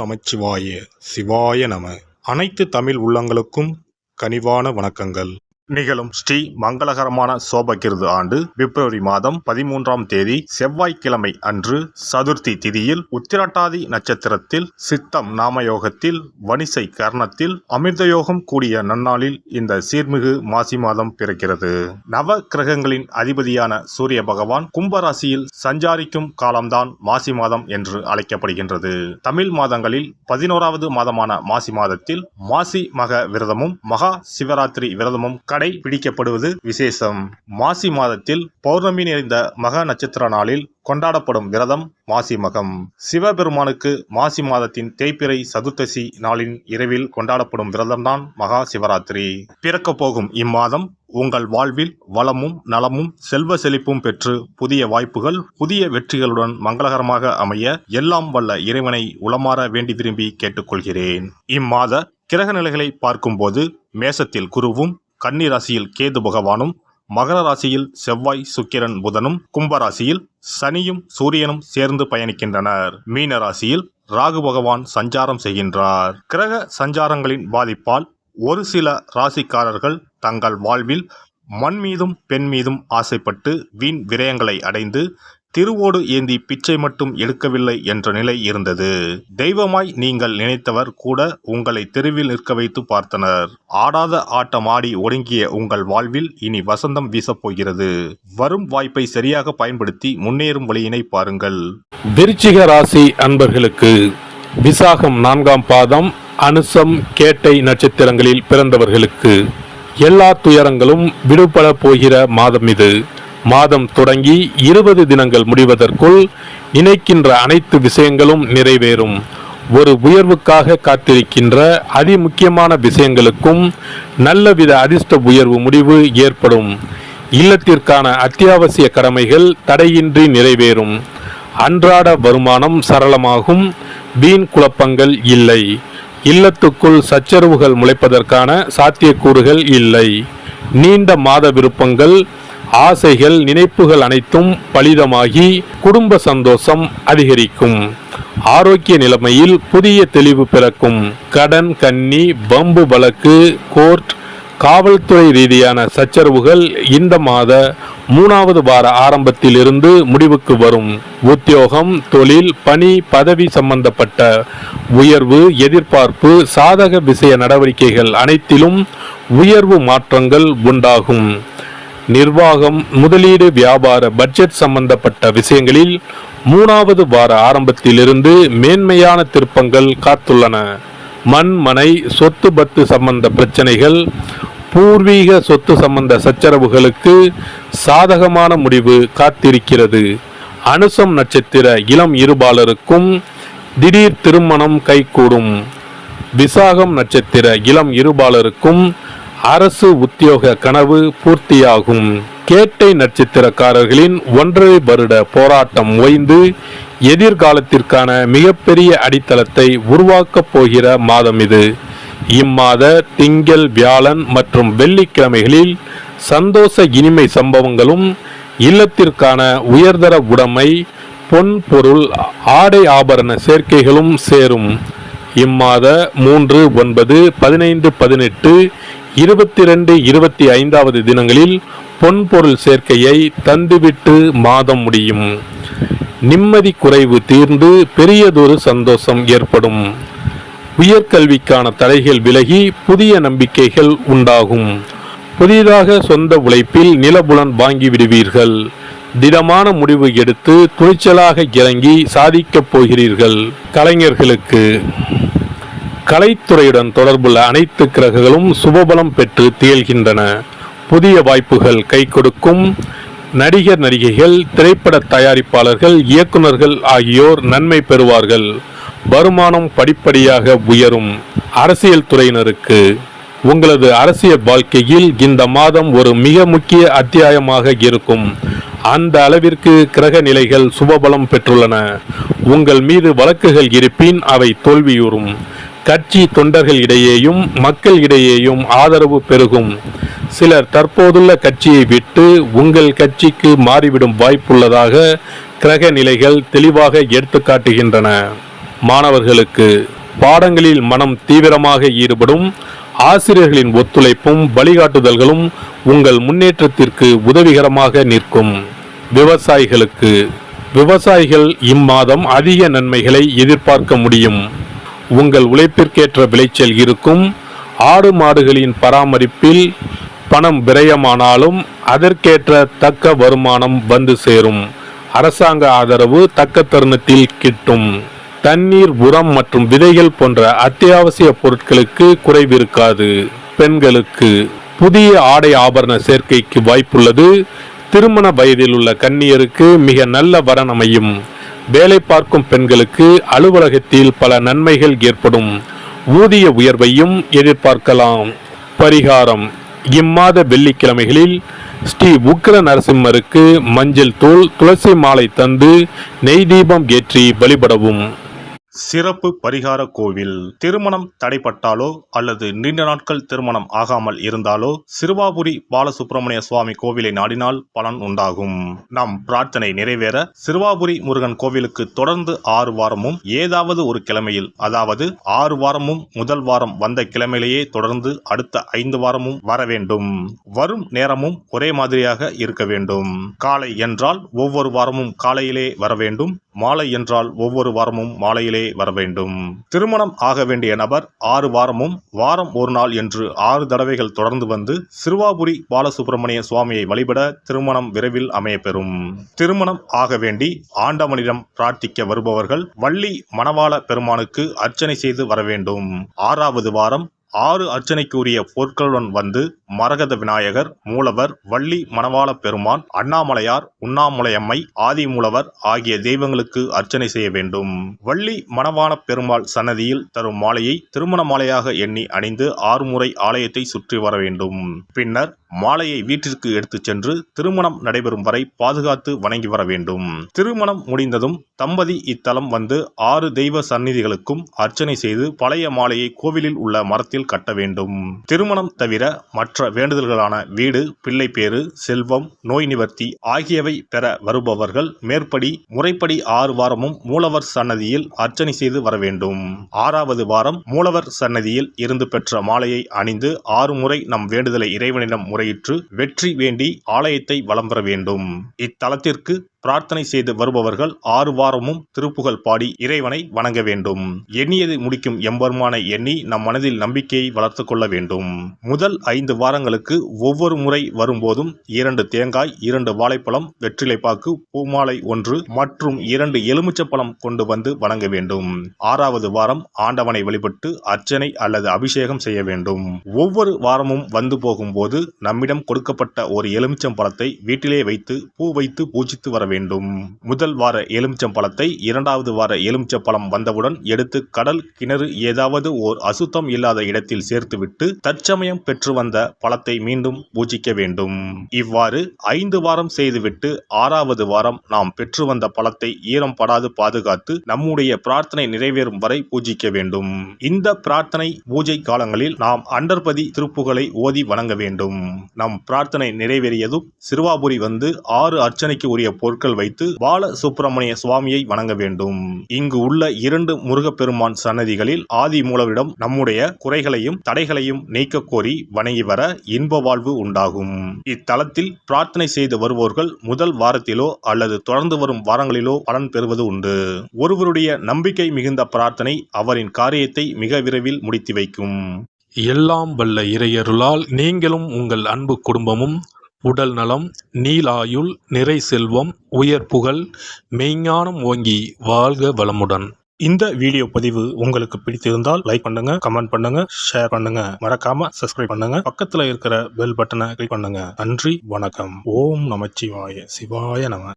நமச்சிவாய சிவாய நம. அனைத்து தமிழ் உள்ளங்களுக்கும் கனிவான வணக்கங்கள். நிகழும் ஸ்ரீ மங்களகரமான சோபகிருது ஆண்டு பிப்ரவரி மாதம் 13ஆம் தேதி செவ்வாய்க்கிழமை அன்று சதுர்த்தி திதியில் உத்திரட்டாதி நட்சத்திரத்தில் சித்தம் நாமயோகத்தில் வணிசை கர்ணத்தில் அமிர்தயோகம் கூடிய நன்னாளில் இந்த சீர்மிகு மாசி மாதம் பிறக்கிறது. நவ கிரகங்களின் அதிபதியான சூரிய பகவான் கும்பராசியில் சஞ்சாரிக்கும் காலம்தான் மாசி மாதம் என்று அழைக்கப்படுகின்றது. தமிழ் மாதங்களில் 11வது மாதமான மாசி மாதத்தில் மாசி மக விரதமும் மகா சிவராத்திரி விரதமும் கடைபிடிக்கப்படுவது விசேஷம். மாசி மாதத்தில் பௌர்ணமி நிறைந்த மக நட்சத்திர நாளில் கொண்டாடப்படும் விரதம் மாசி மகம். சிவபெருமானுக்கு மாசி மாதத்தின் தேய்பிறை சதுர்த்தசி நாளின் இரவில் கொண்டாடப்படும் விரதம்தான் மகா சிவராத்திரி. பிறக்க போகும் இம்மாதம் உங்கள் வாழ்வில் வளமும் நலமும் செல்வ செழிப்பும் பெற்று புதிய வாய்ப்புகள் புதிய வெற்றிகளுடன் மங்களகரமாக அமைய எல்லாம் வல்ல இறைவனை உளமாற வேண்டி விரும்பி கேட்டுக்கொள்கிறேன். இம்மாத கிரக நிலைகளை பார்க்கும்போது மேசத்தில் குருவும் கன்னி ராசியில் கேது பகவானும் மகர ராசியில் செவ்வாய் சுக்கிரன் புதனும் கும்பராசியில் சனியும் சூரியனும் சேர்ந்து பயணிக்கின்றனர். மீன ராசியில் ராகு பகவான் சஞ்சாரம் செய்கின்றார். கிரக சஞ்சாரங்களின் பாதிப்பால் ஒரு சில ராசிக்காரர்கள் தங்கள் வாழ்வில் மண் மீதும் பெண் மீதும் ஆசைப்பட்டு வீண் விரயங்களை அடைந்து திருவோடு ஏந்தி பிச்சை மட்டும் எடுக்கவில்லை என்ற நிலை இருந்தது. தெய்வமாய் நீங்கள் நினைத்தவர் கூட உங்களை தெருவில் நிற்க வைத்து பார்த்தனர். ஆடாத ஆட்டம் ஆடி ஒடுங்கிய உங்கள் வாழ்வில் இனி வசந்தம் வீசப்போகிறது. வரும் வாய்ப்பை சரியாக பயன்படுத்தி முன்னேறும் வழியினை பாருங்கள். விருச்சிக ராசி அன்பர்களுக்கு விசாகம் 4ஆம் பாதம் அனுசம் கேட்டை நட்சத்திரங்களில் பிறந்தவர்களுக்கு எல்லா துயரங்களும் விடுபட போகிற மாதம் இது. மாதம் தொடங்கி 20 தினங்கள் முடிவதற்குள் நினைக்கின்ற அனைத்து விஷயங்களும் நிறைவேறும். ஒரு உயர்வுக்காக காத்திருக்கின்ற அதிமுக்கியமான விஷயங்களுக்கும் நல்லவித அதிர்ஷ்ட உயர்வு முடிவு ஏற்படும். இல்லத்திற்கான அத்தியாவசிய கடமைகள் தடையின்றி நிறைவேறும். அன்றாட வருமானம் சரளமாகும். வீண் குழப்பங்கள் இல்லை. இல்லத்துக்குள் சச்சரவுகள் முளைப்பதற்கான சாத்தியக்கூறுகள் இல்லை. நீண்ட மாத விருப்பங்கள் ஆசைகள் நினைப்புகள் அனைத்தும் பலிதமாகி குடும்ப சந்தோஷம் அதிகரிக்கும். ஆரோக்கிய நிலைமையில் புதிய தெளிவு பிறக்கும். கடன் கன்னி வம்பு வழக்கு கோர்ட் காவல்துறை ரீதியான சச்சரவுகள் இந்த மாத 3வது வார ஆரம்பத்தில் இருந்து முடிவுக்கு வரும். உத்தியோகம் தொழில் பணி பதவி சம்பந்தப்பட்ட உயர்வு எதிர்பார்ப்பு சாதக விஷய நடவடிக்கைகள் அனைத்திலும் உயர்வு மாற்றங்கள் உண்டாகும். நிர்வாகம் முதலீடு வியாபார பட்ஜெட் சம்பந்தப்பட்ட விஷயங்களில் 3வது வார ஆரம்பத்திலிருந்து மேன்மையான திருப்பங்கள் காத்துள்ளன. மண் மனை சொத்து பத்து சம்பந்த பிரச்சனைகள் பூர்வீக சொத்து சம்பந்த சச்சரவுகளுக்கு சாதகமான முடிவு காத்திருக்கிறது. அனுசம் நட்சத்திர இளம் இருபாலருக்கும் திடீர் திருமணம் கைகூடும். விசாகம் நட்சத்திர இளம் இருபாலருக்கும் அரசு உத்தியோக கனவு பூர்த்தியாகும். கேட்டை நட்சத்திரக்காரர்களின் 1.5 வருட போராட்டம் ஓய்ந்து எதிர்காலத்திற்கான மிகப்பெரிய அடித்தளத்தை உருவாக்கப் போகிற மாதம் இது. இம்மாத திங்கள் வியாழன் மற்றும் வெள்ளிக்கிழமைகளில் சந்தோஷ இனிமை சம்பவங்களும் இல்லத்திற்கான உயர்தர உடைமை பொன் பொருள் ஆடை ஆபரண சேர்க்கைகளும் சேரும். இம்மாத 3, 9, 15, 18, 22, 25வது தினங்களில் பொன்பொருள் சேர்க்கையை தந்துவிட்டு மாதம் முடியும். நிம்மதி குறைவு தீர்ந்து பெரியதொரு சந்தோஷம் ஏற்படும். உயர்கல்விக்கான தடைகள் விலகி புதிய நம்பிக்கைகள் உண்டாகும். புதிதாக சொந்த உழைப்பில் நிலபுலன் வாங்கி விடுவீர்கள். திடமான முடிவு எடுத்து துணிச்சலாக இறங்கி சாதிக்கப் போகிறீர்கள். கலைஞர்களுக்கு கலைத்துறையுடன் தொடர்புள்ள அனைத்து கிரகங்களும் சுபபலம் பெற்று திகழ்கின்றன. புதிய வாய்ப்புகள் கை கொடுக்கும். நடிகர் நடிகைகள் திரைப்பட தயாரிப்பாளர்கள் இயக்குநர்கள் ஆகியோர் நன்மை பெறுவார்கள். வருமானம் படிப்படியாக உயரும். அரசியல் துறையினருக்கு உங்களது அரசியல் வாழ்க்கையில் இந்த மாதம் ஒரு மிக முக்கிய அத்தியாயமாக இருக்கும். அந்த அளவிற்கு கிரக நிலைகள் சுபபலம் பெற்றுள்ளன. உங்கள் மீது வழக்குகள் இருப்பின் அவை தோல்வியுறும். கட்சி தொண்டர்கள் இடையேயும் மக்கள் இடையேயும் ஆதரவு பெருகும். சிலர் தற்போதுள்ள கட்சியை விட்டு உங்கள் கட்சிக்கு மாறிவிடும் வாய்ப்புள்ளதாக கிரக நிலைகள் தெளிவாக எடுத்து காட்டுகின்றன. மாணவர்களுக்கு பாடங்களில் மனம் தீவிரமாக ஈடுபடும் ஆசிரியர்களின் ஒத்துழைப்பும் வழிகாட்டுதல்களும் உங்கள் முன்னேற்றத்திற்கு உதவிகரமாக நிற்கும். விவசாயிகள் இம்மாதம் அதிக நன்மைகளை எதிர்பார்க்க முடியும். உங்கள் உழைப்பிற்கேற்ற விளைச்சல் இருக்கும். ஆடு மாடுகளின் பராமரிப்பில் பணம் விரயமானாலும் அதற்கேற்ற தக்க வருமானம் வந்து சேரும். அரசாங்க ஆதரவு தக்க தருணத்தில் கிட்டும். தண்ணீர், உரம் மற்றும் விதைகள் போன்ற அத்தியாவசிய பொருட்களுக்கு குறைவிருக்காது. பெண்களுக்கு புதிய ஆடை ஆபரண சேர்க்கைக்கு வாய்ப்புள்ளது. திருமண வயதில் உள்ள கன்னியருக்கு மிக நல்ல வரன் அமையும். வேலை பார்க்கும் பெண்களுக்கு அலுவலகத்தில் பல நன்மைகள் ஏற்படும். ஊதிய உயர்வையும் எதிர்பார்க்கலாம். பரிகாரம்: இம்மாத வெள்ளிக்கிழமைகளில் ஸ்ரீ உக்கிர நரசிம்மருக்கு மஞ்சள் தூள், துளசி மாலை தந்து நெய் தீபம் ஏற்றி வழிபடவும். சிறப்பு பரிகார கோவில். திருமணம் தடைப்பட்டாலோ அல்லது நீண்ட நாட்கள் திருமணம் ஆகாமல் இருந்தாலோ சிறுவாபுரி பாலசுப்பிரமணிய சுவாமி கோவிலை நாடினால் பலன் உண்டாகும். நம் பிரார்த்தனை நிறைவேற சிறுவாபுரி முருகன் கோவிலுக்கு தொடர்ந்து 6 வாரமும் ஏதாவது ஒரு கிழமையில், அதாவது 6 வாரமும் முதல் வாரம் வந்த கிழமையிலேயே தொடர்ந்து அடுத்த 5 வாரமும் வர வேண்டும். வரும் நேரமும் ஒரே மாதிரியாக இருக்க வேண்டும். காலை என்றால் ஒவ்வொரு வாரமும் காலையிலே வர வேண்டும். மாலை என்றால் ஒவ்வொரு வாரமும் மாலையிலே வர வேண்டும். திருமணம் ஆக வேண்டிய நபர் 6 வாரமும் வாரம் ஒரு நாள் என்று 6 தடவைகள் தொடர்ந்து வந்து சிறுவாபுரி பாலசுப்பிரமணிய சுவாமியை வழிபட திருமணம் விரைவில் அமையப்பெறும். திருமணம் ஆக வேண்டி ஆண்டவனிடம் பிரார்த்திக்க வருபவர்கள் வள்ளி மணவாள பெருமானுக்கு அர்ச்சனை செய்து வர வேண்டும். 6வது வாரம் 6 அர்ச்சனைக்குரிய பொருட்களுடன் வந்து மரகத விநாயகர், மூலவர், வள்ளி மணவாள பெருமான், அண்ணாமலையார், உண்ணாமுலையம்மை, ஆதிமூலவர் ஆகிய தெய்வங்களுக்கு அர்ச்சனை செய்ய வேண்டும். வள்ளி மணவாள பெருமாள் சன்னதியில் தரும் மாலையை திருமண மாலையாக எண்ணி அணிந்து 6 முறை ஆலயத்தை சுற்றி வர வேண்டும். பின்னர் மாலையை வீட்டிற்கு எடுத்துச் சென்று திருமணம் நடைபெறும் வரை பாதுகாத்து வணங்கி வர வேண்டும். திருமணம் முடிந்ததும் தம்பதி இத்தலம் வந்து 6 தெய்வ சந்நிதிகளுக்கும் அர்ச்சனை செய்து பழைய மாலையை கோவிலில் உள்ள மரத்தில் கட்ட வேண்டும். திருமணம் தவிர மற்ற வேண்டுதல்களான வீடு, பிள்ளை பேறு, செல்வம், நோய் நிவர்த்தி ஆகியவை பெற வருபவர்கள் மேற்படி முறைப்படி 6 வாரமும் மூலவர் சன்னதியில் அர்ச்சனை செய்து வர வேண்டும். 6வது வாரம் மூலவர் சன்னதியில் இருந்து பெற்ற மாலையை அணிந்து 6 முறை நம் வேண்டுதலை இறைவனிடம் முறையிட்டு வெற்றி வேண்டி ஆலயத்தை வலம் வர வேண்டும். இத்தலத்திற்கு பிரார்த்தனை செய்து வருபவர்கள் 6 வாரமும் திருப்புகழ் பாடி இறைவனை வணங்க வேண்டும். எண்ணியது முடிக்கும் எம்பெருமானை எண்ணி நம் மனதில் நம்பிக்கையை வளர்த்து கொள்ள வேண்டும். முதல் 5 வாரங்களுக்கு ஒவ்வொரு முறை வரும்போதும் 2 தேங்காய், 2 வாழைப்பழம், வெற்றிலைப்பாக்கு, பூமாலை 1 மற்றும் 2 எலுமிச்சப்பழம் கொண்டு வந்து வணங்க வேண்டும். 6வது வாரம் ஆண்டவனை வழிபட்டு அர்ச்சனை அல்லது அபிஷேகம் செய்ய வேண்டும். ஒவ்வொரு வாரமும் வந்து போகும்போது நம்மிடம் கொடுக்கப்பட்ட ஒரு எலுமிச்சம் பழத்தை வீட்டிலே வைத்து பூ வைத்து பூஜித்து வர வேண்டும். முதல் வார எலுமிச்சம் பழத்தை 2வது வார எலுமிச்சம் பழம் வந்தவுடன் எடுத்து கடல், கிணறு ஏதாவது ஓர் அசுத்தம் இல்லாத இடத்தில் சேர்த்துவிட்டு தற்சமயம் பெற்று வந்த பழத்தை மீண்டும் பூஜிக்க வேண்டும். இவ்வாறு 5 வாரம் செய்துவிட்டு 6வது வாரம் நாம் பெற்று வந்த பழத்தை ஈரம் படாது பாதுகாத்து நம்முடைய பிரார்த்தனை நிறைவேறும் வரை பூஜிக்க வேண்டும். இந்த பிரார்த்தனை பூஜை காலங்களில் நாம் அண்டர்பதி திருப்புகளை ஓதி வணங்க வேண்டும். நம் பிரார்த்தனை நிறைவேறியதும் சிறுவாபுரி வந்து 6 அர்ச்சனைக்கு உரிய பொருட்கள் வைத்து பால சுப்பிரமணிய சுவாமியை வணங்க வேண்டும். இங்கு உள்ள 2 முருகப்பெருமான் சன்னதிகளில் ஆதி மூலவிடம் நம்முடைய குறைகளையும் தடைகளையும் நீக்க கோரி வணங்கி வர இன்ப வாழ்வு உண்டாகும். இத்தலத்தில் பிரார்த்தனை செய்து வருவோர்கள் முதல் வாரத்திலோ அல்லது தொடர்ந்து வரும் வாரங்களிலோ பலன் பெறுவது உண்டு. ஒருவருடைய நம்பிக்கை மிகுந்த பிரார்த்தனை அவரின் காரியத்தை மிக விரைவில் முடித்து வைக்கும். எல்லாம் வல்ல இறையருளால் நீங்களும் உங்கள் அன்பு குடும்பமும் உடல் நலம், நீலாயுள், நிறை செல்வம், உயர் புகழ், மெய்ஞானம் ஓங்கி வாழ்க வளமுடன். இந்த வீடியோ பதிவு உங்களுக்கு பிடித்திருந்தால் லைக் பண்ணுங்க, கமெண்ட் பண்ணுங்க, ஷேர் பண்ணுங்க, மறக்காம சப்ஸ்கிரைப் பண்ணுங்க, பக்கத்துல இருக்கிற பெல் பட்டனை கிளிக் பண்ணுங்க. நன்றி, வணக்கம். ஓம் நமச்சிவாய. சிவாய நம.